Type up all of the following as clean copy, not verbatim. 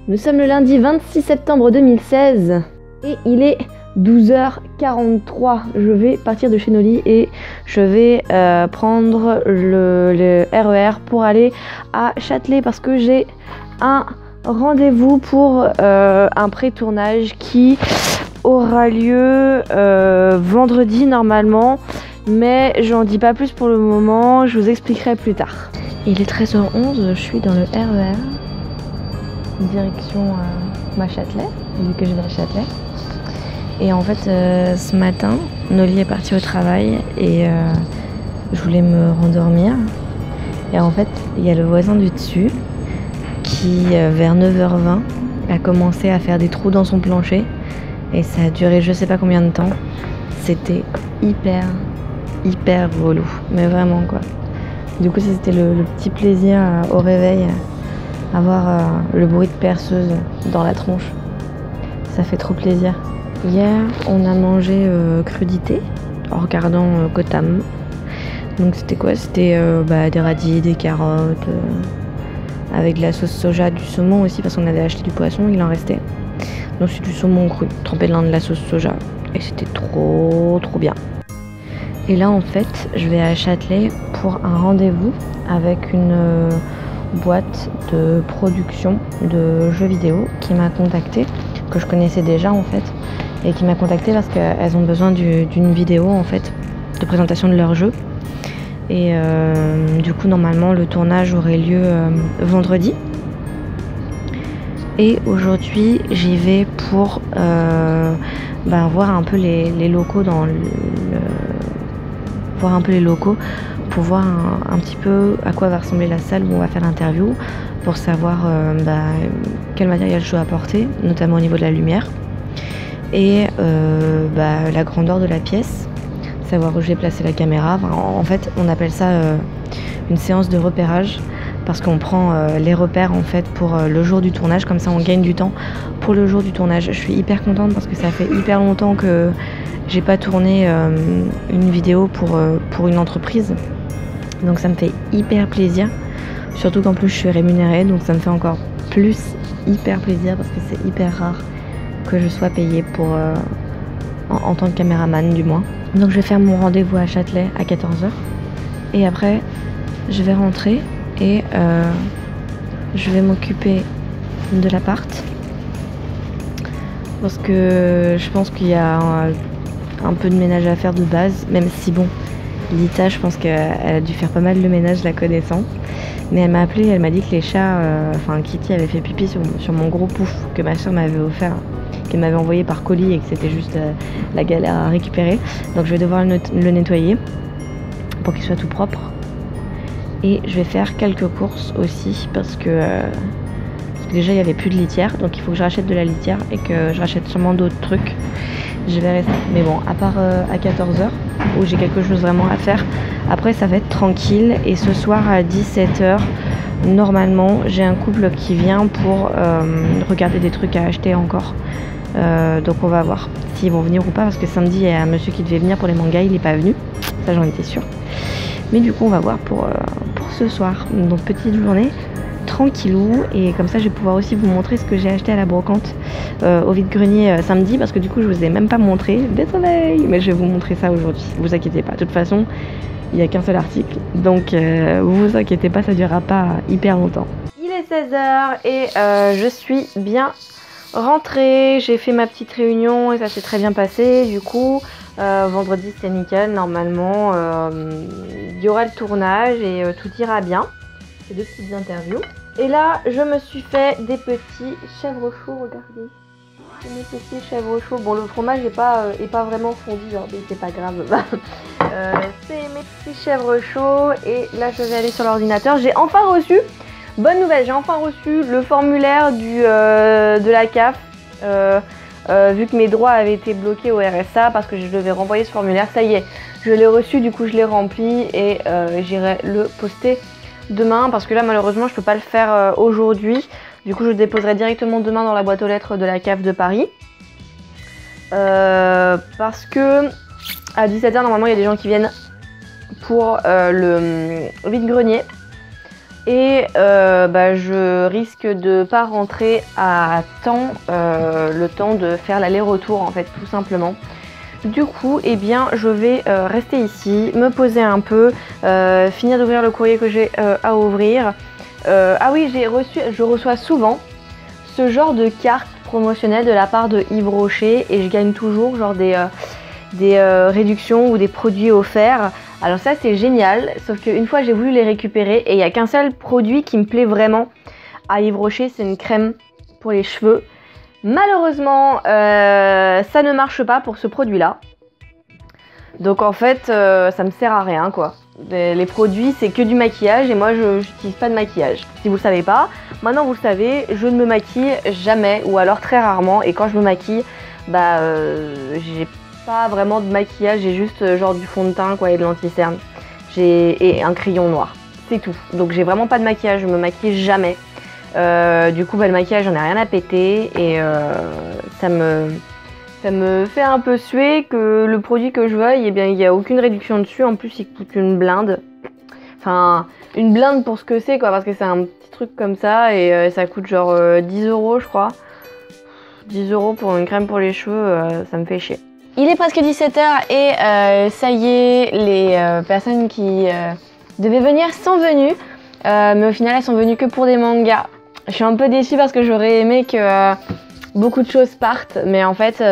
Nous sommes le lundi 26 septembre 2016 et il est 12h43. Je vais partir de chez Noli et je vais prendre le RER pour aller à Châtelet parce que j'ai un rendez-vous pour un pré-tournage qui aura lieu vendredi normalement, mais j'en dis pas plus pour le moment, je vous expliquerai plus tard. Il est 13h11, je suis dans le RER, direction ma Châtelet, vu que je vais à Châtelet. Et en fait, ce matin, Noli est parti au travail et je voulais me rendormir. Et en fait, il y a le voisin du dessus qui, vers 9h20, a commencé à faire des trous dans son plancher. Et ça a duré je sais pas combien de temps. C'était hyper relou. Mais vraiment quoi. Du coup, c'était le petit plaisir au réveil, avoir le bruit de perceuse dans la tronche. Ça fait trop plaisir. Hier, on a mangé crudité en regardant Gotham. Donc c'était quoi? C'était des radis, des carottes, avec de la sauce soja, du saumon aussi parce qu'on avait acheté du poisson, il en restait. Donc c'est du saumon cru, trempé dans de la sauce soja. Et c'était trop bien. Et là en fait, je vais à Châtelet pour un rendez-vous avec une boîte de production de jeux vidéo qui m'a contactée, que je connaissais déjà en fait, et qui m'a contactée parce qu'elles ont besoin d'une vidéo en fait de présentation de leur jeu. Et du coup normalement le tournage aurait lieu vendredi. Et aujourd'hui j'y vais pour voir un peu les locaux voir un peu les locaux pour voir un petit peu à quoi va ressembler la salle où on va faire l'interview, pour savoir quel matériel je dois apporter, notamment au niveau de la lumière et la grandeur de la pièce, savoir où je vais placer la caméra. En fait on appelle ça une séance de repérage parce qu'on prend les repères en fait pour le jour du tournage, comme ça on gagne du temps pour le jour du tournage. Je suis hyper contente parce que ça fait hyper longtemps que j'ai pas tourné une vidéo pour une entreprise, donc ça me fait hyper plaisir, surtout qu'en plus je suis rémunérée, donc ça me fait encore plus hyper plaisir parce que c'est hyper rare que je sois payée pour en tant que caméraman du moins. Donc je vais faire mon rendez-vous à Châtelet à 14h et après je vais rentrer et je vais m'occuper de l'appart parce que je pense qu'il y a un peu de ménage à faire de base, même si bon, Lita, je pense qu'elle a dû faire pas mal de ménage la connaissant, mais elle m'a appelé, elle m'a dit que les chats, Kitty avait fait pipi sur mon gros pouf que ma soeur m'avait offert, qu'elle m'avait envoyé par colis et que c'était juste la galère à récupérer. Donc je vais devoir le nettoyer pour qu'il soit tout propre. Et je vais faire quelques courses aussi parce que déjà il n'y avait plus de litière, donc il faut que je rachète de la litière et que je rachète sûrement d'autres trucs. Je vais rester, mais bon, à part à 14h où j'ai quelque chose vraiment à faire, après ça va être tranquille. Et ce soir à 17h, normalement j'ai un couple qui vient pour regarder des trucs à acheter encore. Donc on va voir s'ils vont venir ou pas, parce que samedi il y a un monsieur qui devait venir pour les mangas, il n'est pas venu, ça j'en étais sûre. Mais du coup on va voir pour ce soir. Donc petite journée tranquillou, et comme ça je vais pouvoir aussi vous montrer ce que j'ai acheté à la brocante au vide-grenier samedi, parce que du coup je vous ai même pas montré, désolé, mais je vais vous montrer ça aujourd'hui, vous inquiétez pas, de toute façon il n'y a qu'un seul article, donc vous inquiétez pas, ça durera pas hyper longtemps. Il est 16h et je suis bien rentrée, j'ai fait ma petite réunion et ça s'est très bien passé. Du coup vendredi c'est nickel, normalement il y aura le tournage et tout ira bien. C'est deux petites interviews. Et là, je me suis fait des petits chèvres chauds, regardez. Mes petits chèvres chauds. Bon, le fromage est pas vraiment fondu, hein, mais c'est pas grave. C'est mes petits chèvres chauds. Et là, je vais aller sur l'ordinateur. J'ai enfin reçu, bonne nouvelle, j'ai enfin reçu le formulaire de la CAF. Vu que mes droits avaient été bloqués au RSA parce que je devais renvoyer ce formulaire, ça y est, je l'ai reçu, du coup je l'ai rempli et j'irai le poster demain, parce que là malheureusement je peux pas le faire aujourd'hui. Du coup je le déposerai directement demain dans la boîte aux lettres de la CAF de Paris, parce que à 17h normalement il y a des gens qui viennent pour le vide-grenier Et je risque de pas rentrer à temps, le temps de faire l'aller-retour en fait, tout simplement. Du coup, eh bien, je vais rester ici, me poser un peu, finir d'ouvrir le courrier que j'ai à ouvrir. Ah oui, je reçois souvent ce genre de carte promotionnelle de la part de Yves Rocher et je gagne toujours genre des réductions ou des produits offerts. Alors ça c'est génial, sauf qu'une fois j'ai voulu les récupérer et il n'y a qu'un seul produit qui me plaît vraiment à Yves Rocher, c'est une crème pour les cheveux. Malheureusement, ça ne marche pas pour ce produit-là. Donc en fait, ça me sert à rien quoi. Les produits, c'est que du maquillage et moi, je n'utilise pas de maquillage. Si vous le savez pas, maintenant vous le savez, je ne me maquille jamais ou alors très rarement. Et quand je me maquille, j'ai pas vraiment de maquillage, j'ai juste genre du fond de teint quoi et de l'anti-cerne. Et un crayon noir, c'est tout. Donc j'ai vraiment pas de maquillage, je me maquille jamais. Du coup le maquillage j'en ai rien à péter et ça me fait un peu suer que le produit que je veuille, eh bien il n'y a aucune réduction dessus, en plus il coûte une blinde. Enfin une blinde pour ce que c'est quoi, parce que c'est un petit truc comme ça et ça coûte genre 10 € je crois. 10 € pour une crème pour les cheveux, ça me fait chier. Il est presque 17 h et ça y est, les personnes qui devaient venir sont venues. Mais au final elles sont venues que pour des mangas. Je suis un peu déçue parce que j'aurais aimé que beaucoup de choses partent, mais en fait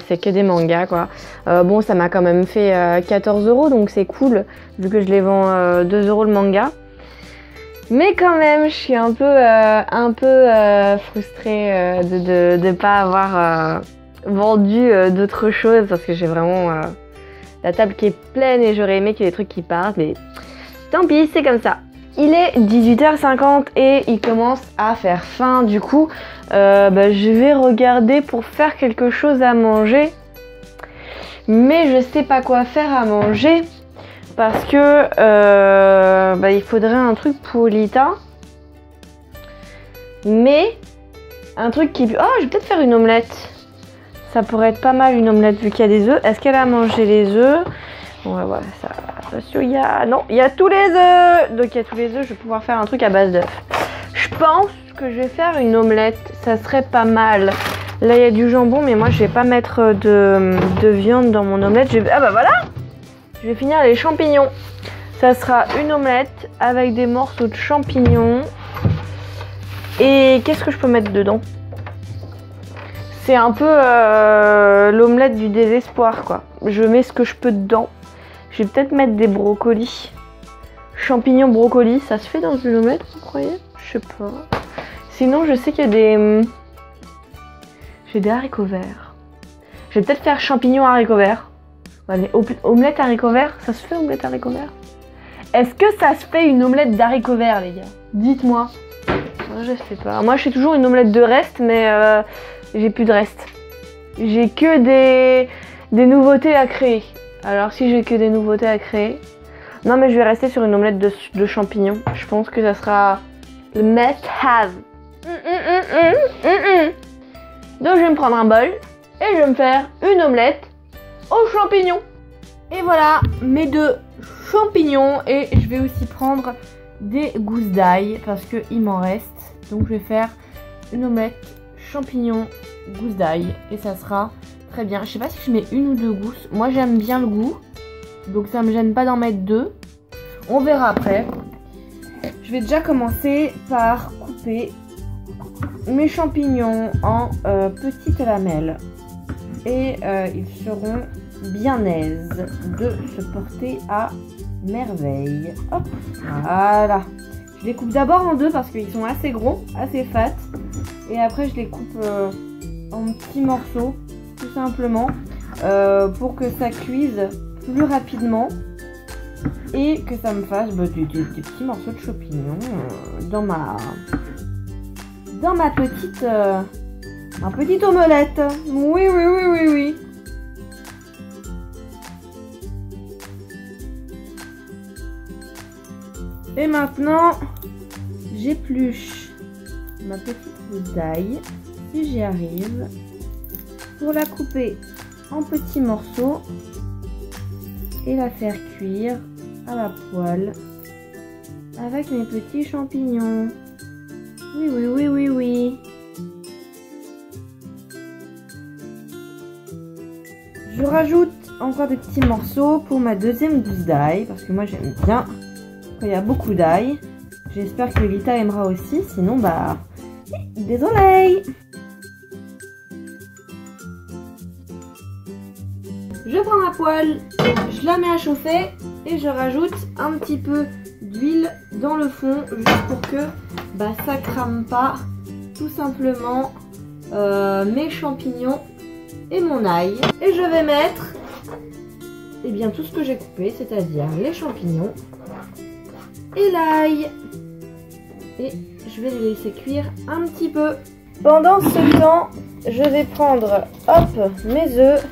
c'est que des mangas quoi. Bon ça m'a quand même fait 14 € donc c'est cool vu que je les vends 2 € le manga. Mais quand même je suis un peu frustrée de ne pas avoir vendu d'autres choses parce que j'ai vraiment la table qui est pleine et j'aurais aimé qu'il y ait des trucs qui partent, mais tant pis, c'est comme ça. Il est 18h50 et il commence à faire faim, du coup je vais regarder pour faire quelque chose à manger, mais je sais pas quoi faire à manger parce que il faudrait un truc pour Lita, mais un truc qui... Oh, je vais peut-être faire une omelette. Ça pourrait être pas mal une omelette vu qu'il y a des œufs. Est-ce qu'elle a mangé les œufs? On va voir ça. Attention, il y a... Non, il y a tous les œufs. Donc il y a tous les œufs, je vais pouvoir faire un truc à base d'œufs. Je pense que je vais faire une omelette. Ça serait pas mal. Là, il y a du jambon, mais moi, je vais pas mettre de viande dans mon omelette. Ah bah voilà! Je vais finir les champignons. Ça sera une omelette avec des morceaux de champignons. Et qu'est-ce que je peux mettre dedans? C'est un peu l'omelette du désespoir quoi. Je mets ce que je peux dedans. Je vais peut-être mettre des brocolis. Champignons, brocolis, ça se fait dans une omelette, vous croyez? Je sais pas. Sinon, je sais qu'il y a des... J'ai des haricots verts. Je vais peut-être faire champignons haricots verts. Allez, omelette haricots verts, ça se fait omelette haricots verts? Est-ce que ça se fait une omelette d'haricots verts, les gars? Dites-moi. Je sais pas. Moi, je fais toujours une omelette de reste, mais j'ai plus de reste. J'ai que des nouveautés à créer. Alors, si j'ai que des nouveautés à créer... Non, mais je vais rester sur une omelette de champignons. Je pense que ça sera le must-have. Donc, je vais me prendre un bol et je vais me faire une omelette aux champignons. Et voilà, mes 2 champignons. Et je vais aussi prendre des gousses d'ail parce qu'il m'en reste. Donc, je vais faire une omelette champignons, gousses d'ail. Et ça sera très bien. Je sais pas si je mets 1 ou 2 gousses. Moi, j'aime bien le goût. Donc, ça me gêne pas d'en mettre 2. On verra après. Je vais déjà commencer par couper mes champignons en petites lamelles. Et ils seront bien aises de se porter à merveille. Hop, voilà. Je les coupe d'abord en 2 parce qu'ils sont assez gros, assez fat. Et après je les coupe en petits morceaux, tout simplement, pour que ça cuise plus rapidement. Et que ça me fasse des petits morceaux de champignons dans ma petite omelette. Oui, oui, oui, oui, oui. Et maintenant, j'épluche ma petite gousse d'ail, si j'y arrive, pour la couper en petits morceaux et la faire cuire à la poêle avec mes petits champignons. Oui, oui, oui, oui, oui. Je rajoute encore des petits morceaux pour ma deuxième gousse d'ail, parce que moi j'aime bien quand il y a beaucoup d'ail. J'espère que Lita aimera aussi, sinon bah désolé. Je prends ma poêle, je la mets à chauffer et je rajoute un petit peu d'huile dans le fond juste pour que bah, ça crame pas tout simplement mes champignons et mon ail. Et je vais mettre bien tout ce que j'ai coupé, c'est-à-dire les champignons et l'ail. Et je vais les laisser cuire un petit peu. Pendant ce temps, je vais prendre hop mes œufs.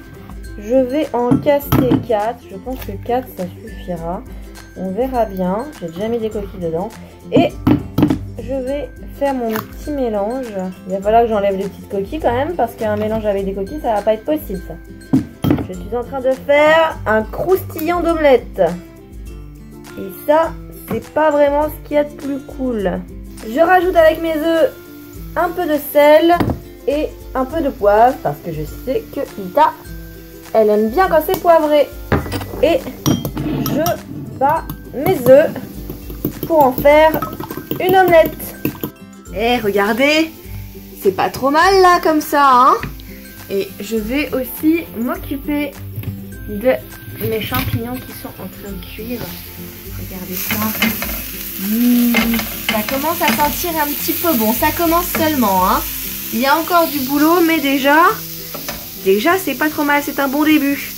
Je vais en casser 4. Je pense que 4 ça suffira. On verra bien. J'ai déjà mis des coquilles dedans. Et je vais faire mon petit mélange. Il va falloir que j'enlève les petites coquilles quand même, parce qu'un mélange avec des coquilles, ça va pas être possible ça. Je suis en train de faire un croustillant d'omelette. Et ça, c'est pas vraiment ce qu'il y a de plus cool. Je rajoute avec mes œufs un peu de sel et un peu de poivre, parce que je sais que Lita, elle aime bien quand c'est poivré. Et je bats mes œufs pour en faire une omelette. Et regardez, c'est pas trop mal là comme ça, hein. Et je vais aussi m'occuper de mes champignons qui sont en train de cuire. Regardez ça. Ça commence à sentir un petit peu bon. Ça commence seulement, hein. Il y a encore du boulot, mais déjà c'est pas trop mal. C'est un bon début.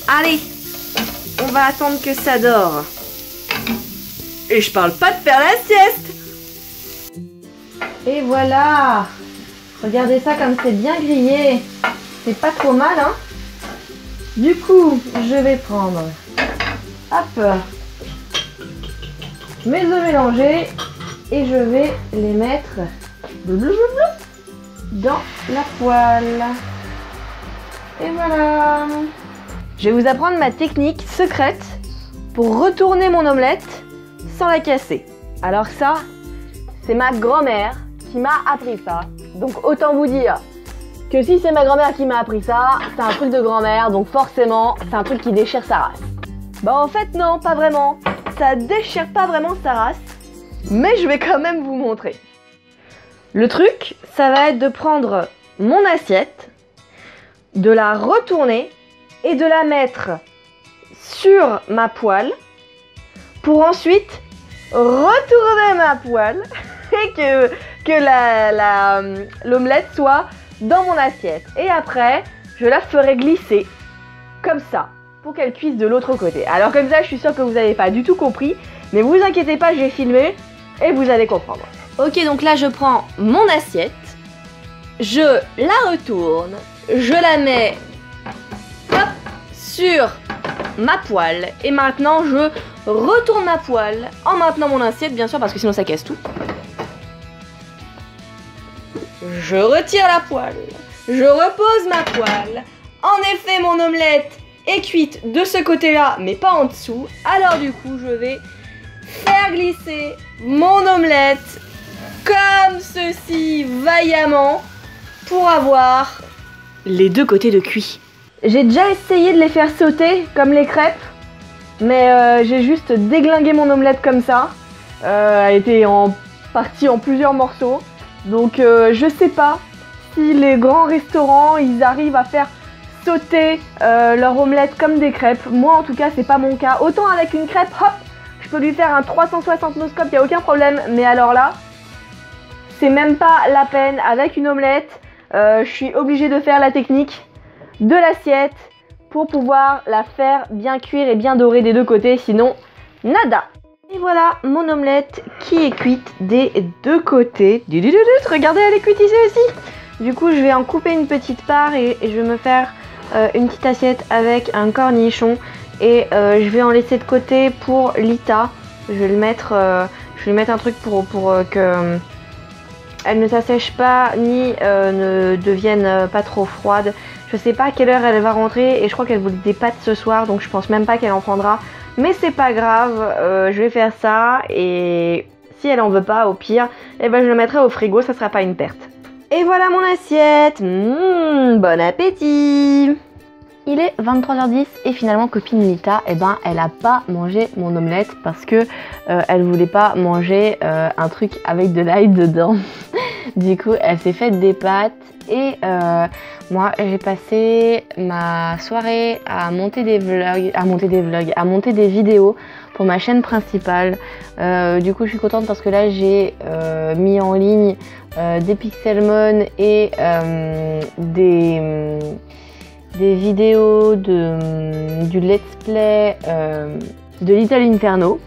Allez, on va attendre que ça dort. Et je parle pas de faire la sieste. Et voilà. Regardez ça comme c'est bien grillé. C'est pas trop mal, hein. Du coup, je vais prendre hop mes œufs mélangés et je vais les mettre dans la poêle. Et voilà. Je vais vous apprendre ma technique secrète pour retourner mon omelette sans la casser. Alors ça, c'est ma grand-mère qui m'a appris ça. Donc autant vous dire que si c'est ma grand-mère qui m'a appris ça, c'est un truc de grand-mère, donc forcément, c'est un truc qui déchire sa race. Bah en fait non, pas vraiment. Ça déchire pas vraiment sa race, mais je vais quand même vous montrer. Le truc, ça va être de prendre mon assiette, de la retourner et de la mettre sur ma poêle pour ensuite retourner ma poêle et que l'omelette soit dans mon assiette. Et après, je la ferai glisser comme ça pour qu'elle cuise de l'autre côté. Alors comme ça, je suis sûre que vous n'avez pas du tout compris, mais vous inquiétez pas, j'ai filmé et vous allez comprendre. Ok, donc là, je prends mon assiette, je la retourne, je la mets hop, sur ma poêle et maintenant je retourne ma poêle en maintenant mon assiette, bien sûr, parce que sinon ça casse tout. Je retire la poêle, je repose ma poêle. En effet, mon omelette est cuite de ce côté-là, mais pas en dessous. Alors du coup, je vais faire glisser mon omelette comme ceci, vaillamment, pour avoir les deux côtés de cuit. J'ai déjà essayé de les faire sauter comme les crêpes, mais j'ai juste déglingué mon omelette comme ça. Elle était partie en plusieurs morceaux. Donc je sais pas si les grands restaurants, ils arrivent à faire sauter leur omelette comme des crêpes. Moi en tout cas, c'est pas mon cas. Autant avec une crêpe, hop, je peux lui faire un 360 no-scope, y a aucun problème. Mais alors là, c'est même pas la peine. Avec une omelette, je suis obligée de faire la technique de l'assiette pour pouvoir la faire bien cuire et bien dorer des deux côtés, sinon nada. Et voilà mon omelette qui est cuite des deux côtés. Regardez, elle est cuite ici aussi. Du coup, je vais en couper une petite part et je vais me faire une petite assiette avec un cornichon. Et je vais en laisser de côté pour Lita. Je vais lui mettre un truc pour que elle ne s'assèche pas ni ne devienne pas trop froide. Je sais pas à quelle heure elle va rentrer et je crois qu'elle voulait des pâtes ce soir, donc je pense même pas qu'elle en prendra. Mais c'est pas grave, je vais faire ça et si elle en veut pas, au pire, eh ben je le mettrai au frigo, ça sera pas une perte. Et voilà mon assiette. Bon appétit. Il est 23h10 et finalement copine Lita, eh ben elle a pas mangé mon omelette parce que elle voulait pas manger un truc avec de l'ail dedans. Du coup elle s'est faite des pâtes et moi j'ai passé ma soirée à monter des vlogs, à monter des vidéos pour ma chaîne principale. Du coup je suis contente parce que là j'ai mis en ligne des Pixelmon et des vidéos du let's play de Little Inferno.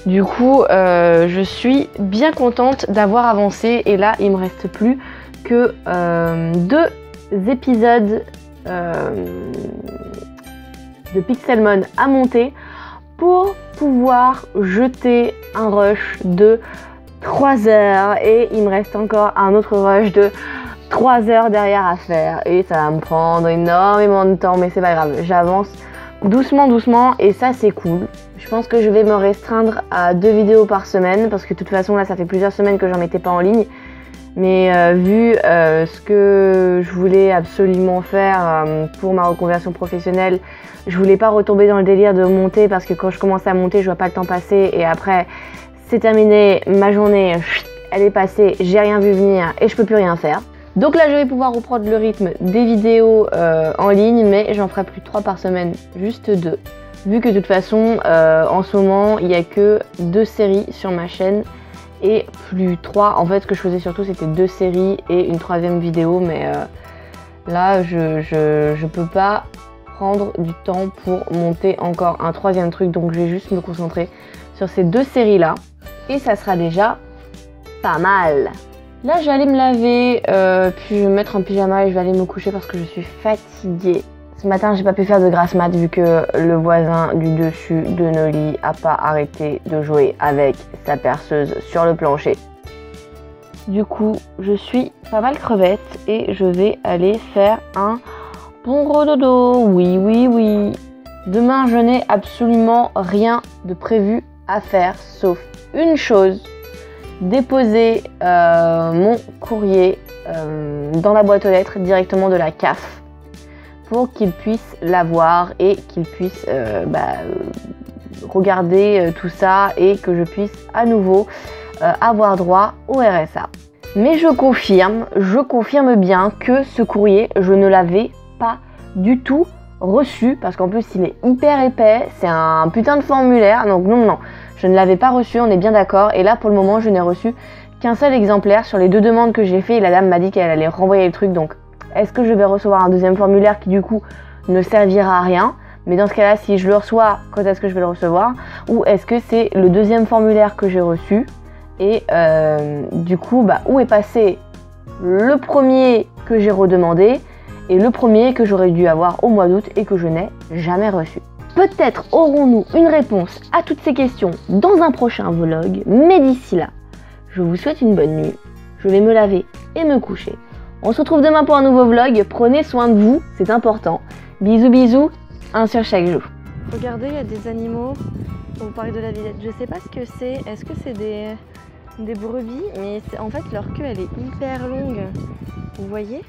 Du coup je suis bien contente d'avoir avancé et là il me reste plus que 2 épisodes de Pixelmon à monter pour pouvoir jeter un rush de 3 heures et il me reste encore un autre rush de 3 heures derrière à faire et ça va me prendre énormément de temps, mais c'est pas grave, j'avance doucement et ça c'est cool. Je pense que je vais me restreindre à 2 vidéos par semaine parce que de toute façon là ça fait plusieurs semaines que j'en mettais pas en ligne, mais vu ce que je voulais absolument faire pour ma reconversion professionnelle, je voulais pas retomber dans le délire de monter parce que quand je commence à monter je vois pas le temps passer et après c'est terminé, ma journée elle est passée, j'ai rien vu venir et je peux plus rien faire. Donc là je vais pouvoir reprendre le rythme des vidéos en ligne, mais j'en ferai plus 3 par semaine, juste 2. Vu que de toute façon en ce moment il n'y a que 2 séries sur ma chaîne et plus 3. En fait ce que je faisais surtout c'était 2 séries et une 3e vidéo, mais là je peux pas prendre du temps pour monter encore un 3e truc, donc je vais juste me concentrer sur ces 2 séries là et ça sera déjà pas mal. Là je vais aller me laver, puis je vais me mettre en pyjama et je vais aller me coucher parce que je suis fatiguée. Ce matin j'ai pas pu faire de grasse mat vu que le voisin du dessus de nos lits a pas arrêté de jouer avec sa perceuse sur le plancher. Du coup je suis pas mal crevette et je vais aller faire un bon gros dodo. Oui. Demain je n'ai absolument rien de prévu à faire sauf une chose: déposer mon courrier dans la boîte aux lettres directement de la CAF pour qu'ils puissent l'avoir et qu'ils puissent regarder tout ça et que je puisse à nouveau avoir droit au RSA. Mais je confirme bien que ce courrier, je ne l'avais pas du tout reçu parce qu'en plus il est hyper épais, c'est un putain de formulaire, donc non, je ne l'avais pas reçu, on est bien d'accord. Et là pour le moment je n'ai reçu qu'un seul exemplaire sur les 2 demandes que j'ai fait et la dame m'a dit qu'elle allait renvoyer le truc, donc est-ce que je vais recevoir un 2e formulaire qui du coup ne servira à rien? Mais dans ce cas là si je le reçois, quand est-ce que je vais le recevoir? Ou est-ce que c'est le 2e formulaire que j'ai reçu et du coup où est passé le premier que j'ai redemandé et le premier que j'aurais dû avoir au mois d'août et que je n'ai jamais reçu? Peut-être aurons-nous une réponse à toutes ces questions dans un prochain vlog, mais d'ici là, je vous souhaite une bonne nuit, je vais me laver et me coucher. On se retrouve demain pour un nouveau vlog, prenez soin de vous, c'est important. Bisous, un sur chaque joue. Regardez, il y a des animaux, on parlait de la Villette, je sais pas ce que c'est, est-ce que c'est des brebis? Mais en fait leur queue elle est hyper longue, vous voyez?